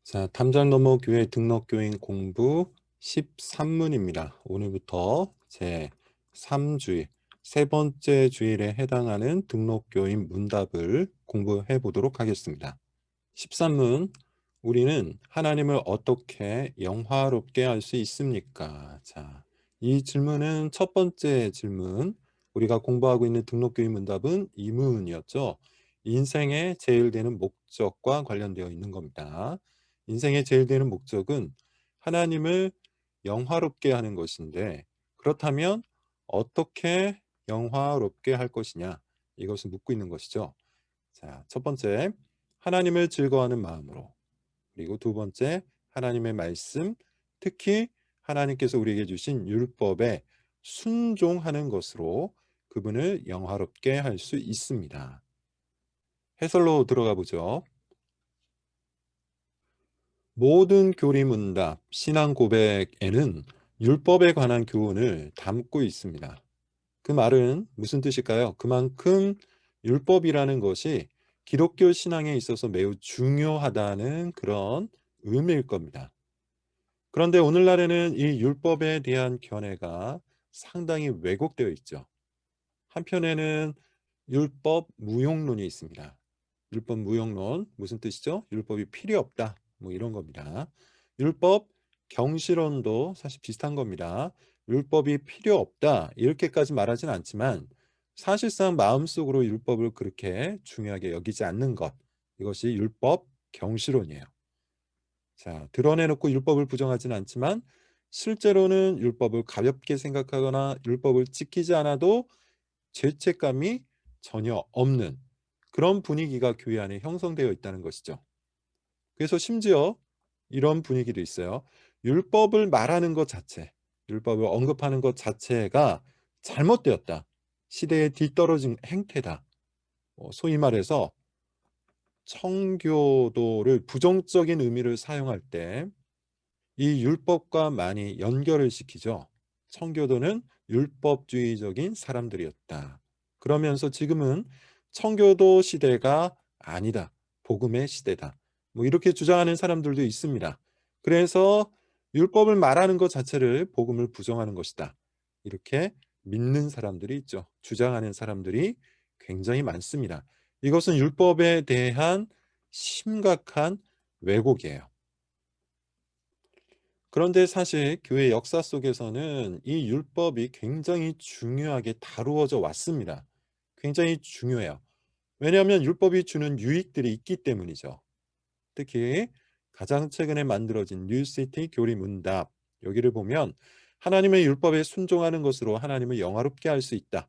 자, 담장너머 교회 등록교인 공부 13문입니다. 오늘부터 제 3주일, 세 번째 주일에 해당하는 등록교인 문답을 공부해 보도록 하겠습니다. 13문, 우리는 하나님을 어떻게 영화롭게 할 수 있습니까? 자, 이 질문은 첫 번째 질문, 우리가 공부하고 있는 등록교인 문답은 이문이었죠. 인생의 제일 되는 목적과 관련되어 있는 겁니다. 인생의 제일 되는 목적은 하나님을 영화롭게 하는 것인데, 그렇다면 어떻게 영화롭게 할 것이냐? 이것을 묻고 있는 것이죠. 자, 첫 번째, 하나님을 즐거워하는 마음으로. 그리고 두 번째, 하나님의 말씀, 특히 하나님께서 우리에게 주신 율법에 순종하는 것으로 그분을 영화롭게 할 수 있습니다. 해설로 들어가 보죠. 모든 교리문답, 신앙 고백에는 율법에 관한 교훈을 담고 있습니다. 그 말은 무슨 뜻일까요? 그만큼 율법이라는 것이 기독교 신앙에 있어서 매우 중요하다는 그런 의미일 겁니다. 그런데 오늘날에는 이 율법에 대한 견해가 상당히 왜곡되어 있죠. 한편에는 율법 무용론이 있습니다. 율법 무용론 무슨 뜻이죠? 율법이 필요 없다. 뭐 이런 겁니다. 율법 경실론도 사실 비슷한 겁니다. 율법이 필요 없다. 이렇게까지 말하진 않지만 사실상 마음속으로 율법을 그렇게 중요하게 여기지 않는 것. 이것이 율법 경실론이에요. 자, 드러내놓고 율법을 부정하진 않지만 실제로는 율법을 가볍게 생각하거나 율법을 지키지 않아도 죄책감이 전혀 없는 그런 분위기가 교회 안에 형성되어 있다는 것이죠. 그래서 심지어 이런 분위기도 있어요. 율법을 말하는 것 자체, 율법을 언급하는 것 자체가 잘못되었다. 시대에 뒤떨어진 행태다. 소위 말해서 청교도를 부정적인 의미를 사용할 때 이 율법과 많이 연결을 시키죠. 청교도는 율법주의적인 사람들이었다. 그러면서 지금은 청교도 시대가 아니다. 복음의 시대다. 뭐 이렇게 주장하는 사람들도 있습니다. 그래서 율법을 말하는 것 자체를 복음을 부정하는 것이다. 이렇게 믿는 사람들이 있죠. 주장하는 사람들이 굉장히 많습니다. 이것은 율법에 대한 심각한 왜곡이에요. 그런데 사실 교회 역사 속에서는 이 율법이 굉장히 중요하게 다루어져 왔습니다. 굉장히 중요해요. 왜냐하면 율법이 주는 유익들이 있기 때문이죠. 특히 가장 최근에 만들어진 뉴시티 교리문답, 여기를 보면 하나님의 율법에 순종하는 것으로 하나님을 영화롭게 할 수 있다.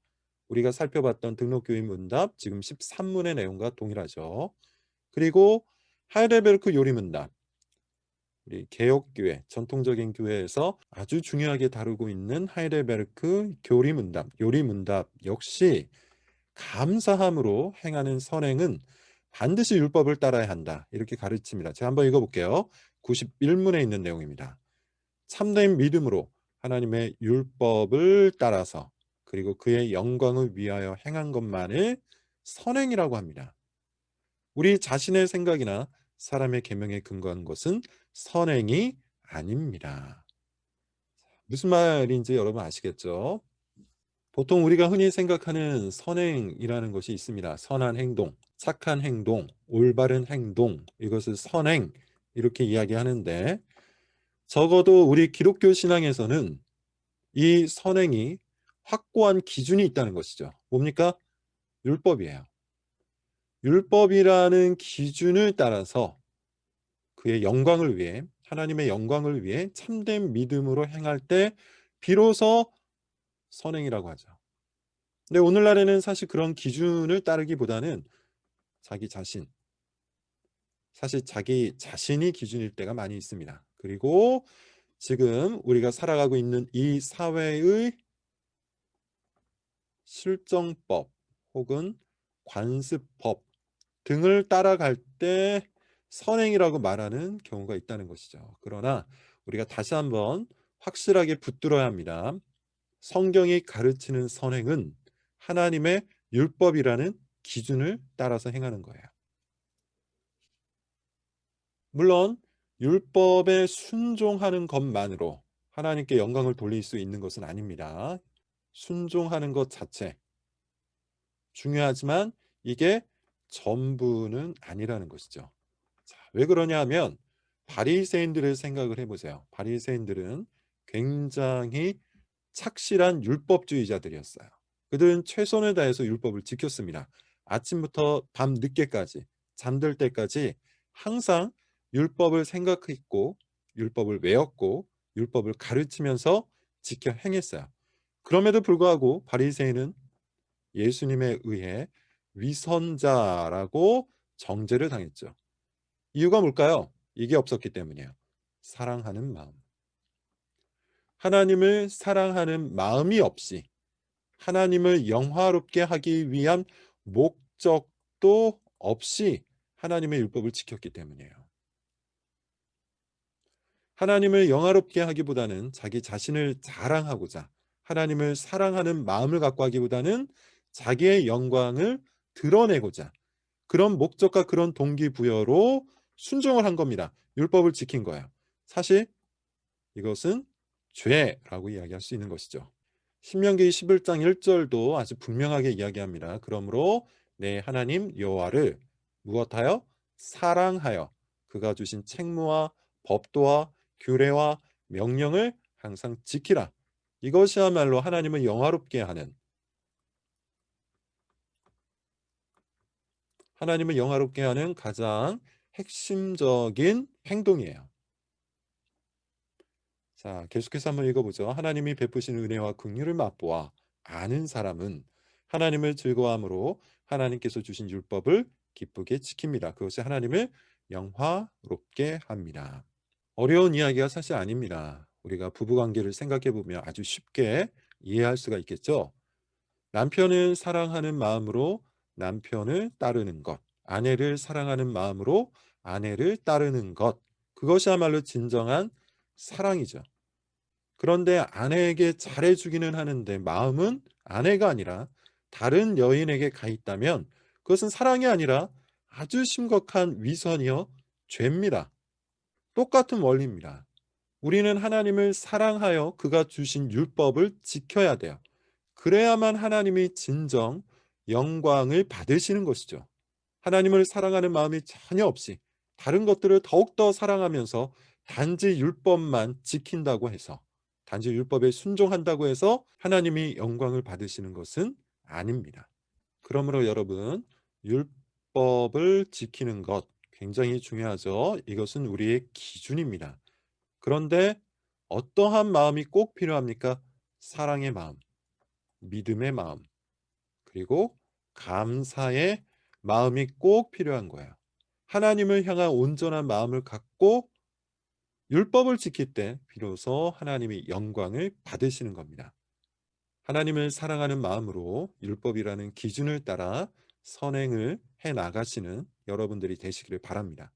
우리가 살펴봤던 등록교인 문답 지금 13문의 내용과 동일하죠. 그리고 하이델베르크 요리문답, 우리 개혁교회, 전통적인 교회에서 아주 중요하게 다루고 있는 하이델베르크 교리문답, 요리문답 역시 감사함으로 행하는 선행은 반드시 율법을 따라야 한다. 이렇게 가르칩니다. 제가 한번 읽어볼게요. 91문에 있는 내용입니다. 참된 믿음으로 하나님의 율법을 따라서 그리고 그의 영광을 위하여 행한 것만을 선행이라고 합니다. 우리 자신의 생각이나 사람의 계명에 근거한 것은 선행이 아닙니다. 무슨 말인지 여러분 아시겠죠? 보통 우리가 흔히 생각하는 선행이라는 것이 있습니다. 선한 행동, 착한 행동, 올바른 행동, 이것을 선행 이렇게 이야기하는데 적어도 우리 기독교 신앙에서는 이 선행이 확고한 기준이 있다는 것이죠. 뭡니까? 율법이에요. 율법이라는 기준을 따라서 그의 영광을 위해, 하나님의 영광을 위해 참된 믿음으로 행할 때 비로소 선행이라고 하죠. 근데 오늘날에는 사실 그런 기준을 따르기보다는 자기 자신, 사실 자기 자신이 기준일 때가 많이 있습니다. 그리고 지금 우리가 살아가고 있는 이 사회의 실정법 혹은 관습법 등을 따라갈 때 선행이라고 말하는 경우가 있다는 것이죠. 그러나 우리가 다시 한번 확실하게 붙들어야 합니다. 성경이 가르치는 선행은 하나님의 율법이라는 기준을 따라서 행하는 거예요. 물론 율법에 순종하는 것만으로 하나님께 영광을 돌릴 수 있는 것은 아닙니다. 순종하는 것 자체 중요하지만 이게 전부는 아니라는 것이죠. 자, 왜 그러냐 하면 바리새인들을 생각을 해 보세요. 바리새인들은 굉장히 착실한 율법주의자들이었어요. 그들은 최선을 다해서 율법을 지켰습니다. 아침부터 밤 늦게까지 잠들 때까지 항상 율법을 생각했고 율법을 외웠고 율법을 가르치면서 지켜 행했어요. 그럼에도 불구하고 바리새인은 예수님에 의해 위선자라고 정죄를 당했죠. 이유가 뭘까요? 이게 없었기 때문이에요. 사랑하는 마음. 하나님을 사랑하는 마음이 없이 하나님을 영화롭게 하기 위한 목적도 없이 하나님의 율법을 지켰기 때문이에요. 하나님을 영화롭게 하기보다는 자기 자신을 자랑하고자 하나님을 사랑하는 마음을 갖고 하기보다는 자기의 영광을 드러내고자 그런 목적과 그런 동기부여로 순종을 한 겁니다. 율법을 지킨 거예요. 사실 이것은 죄라고 이야기할 수 있는 것이죠. 신명기 11장 1절도 아주 분명하게 이야기합니다. 그러므로 내 하나님 여호와를 무엇하여 사랑하여 그가 주신 책무와 법도와 규례와 명령을 항상 지키라. 이것이야말로 하나님을 영화롭게 하는 가장 핵심적인 행동이에요. 자, 계속해서 한번 읽어보죠. 하나님이 베푸신 은혜와 긍휼을 맛보아 아는 사람은 하나님을 즐거워함으로 하나님께서 주신 율법을 기쁘게 지킵니다. 그것이 하나님을 영화롭게 합니다. 어려운 이야기가 사실 아닙니다. 우리가 부부관계를 생각해 보면 아주 쉽게 이해할 수가 있겠죠. 남편을 사랑하는 마음으로 남편을 따르는 것, 아내를 사랑하는 마음으로 아내를 따르는 것, 그것이야말로 진정한 사랑이죠. 그런데 아내에게 잘해주기는 하는데 마음은 아내가 아니라 다른 여인에게 가 있다면 그것은 사랑이 아니라 아주 심각한 위선이요 죄입니다. 똑같은 원리입니다. 우리는 하나님을 사랑하여 그가 주신 율법을 지켜야 돼요. 그래야만 하나님이 진정 영광을 받으시는 것이죠. 하나님을 사랑하는 마음이 전혀 없이 다른 것들을 더욱더 사랑하면서 단지 율법만 지킨다고 해서 단지 율법에 순종한다고 해서 하나님이 영광을 받으시는 것은 아닙니다. 그러므로 여러분 율법을 지키는 것 굉장히 중요하죠. 이것은 우리의 기준입니다. 그런데 어떠한 마음이 꼭 필요합니까? 사랑의 마음, 믿음의 마음, 그리고 감사의 마음이 꼭 필요한 거예요. 하나님을 향한 온전한 마음을 갖고 율법을 지킬 때 비로소 하나님이 영광을 받으시는 겁니다. 하나님을 사랑하는 마음으로 율법이라는 기준을 따라 선행을 해 나가시는 여러분들이 되시기를 바랍니다.